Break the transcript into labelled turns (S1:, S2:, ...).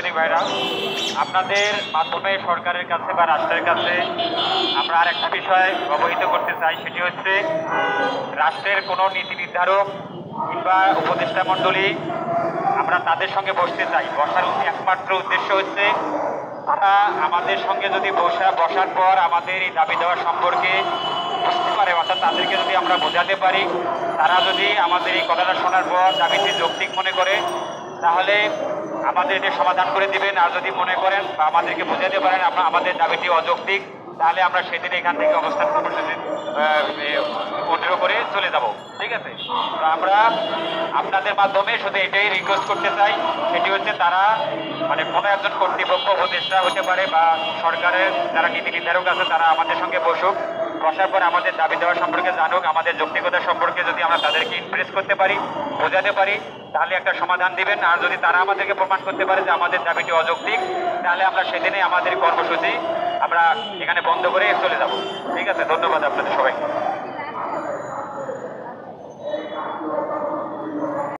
S1: সাংবাদিক ভাইরা, আপনাদের মাধ্যমে সরকারের কাছে বা রাষ্ট্রের কাছে আমরা আর একটা বিষয় অবহিত করতে চাই। সেটি হচ্ছে রাষ্ট্রের কোনো নীতি নির্ধারক কিংবা উপদেষ্টা মণ্ডলী, আমরা তাদের সঙ্গে বসতে চাই। বসার একমাত্র উদ্দেশ্য হচ্ছে তারা আমাদের সঙ্গে যদি বসার পর আমাদের এই দাবি দেওয়া সম্পর্কে বুঝতে পারে, অর্থাৎ তাদেরকে যদি আমরা বোঝাতে পারি, তারা যদি আমাদের এই কথাটা শোনার পর দাবিটি যৌক্তিক মনে করে, তাহলে আমাদের এটি সমাধান করে দিবেন। আর যদি মনে করেন বা আমাদেরকে বোঝাতে পারেন আমাদের দাবিটি অযৌক্তিক, তাহলে আমরা সেদিন এখান থেকে অবস্থান কর্মসূচি উদ্র করে চলে যাব। ঠিক আছে? তো আমরা আপনাদের মাধ্যমে শুধু এটাই রিকোয়েস্ট করতে চাই, সেটি হচ্ছে তারা মানে কোনো একজন কর্তৃপক্ষ উপদেষ্টা হতে পারে বা সরকারের যারা নীতি নির্ধারক আছে তারা আমাদের সঙ্গে বসুক, বসার পর আমাদের দাবি দেওয়া সম্পর্কে জানুক, আমাদের যৌক্তিকতা সম্পর্কে যদি আমরা তাদেরকে ইমপ্রেস করতে পারি, বোঝাতে পারি, তাহলে একটা সমাধান দিবেন। আর যদি তারা আমাদেরকে প্রমাণ করতে পারে যে আমাদের দাবিটি অযৌক্তিক, তাহলে আমরা সেদিনে আমাদের কর্মসূচি আমরা এখানে বন্ধ করে চলে যাব। ঠিক আছে? ধন্যবাদ আপনাদের সবাইকে।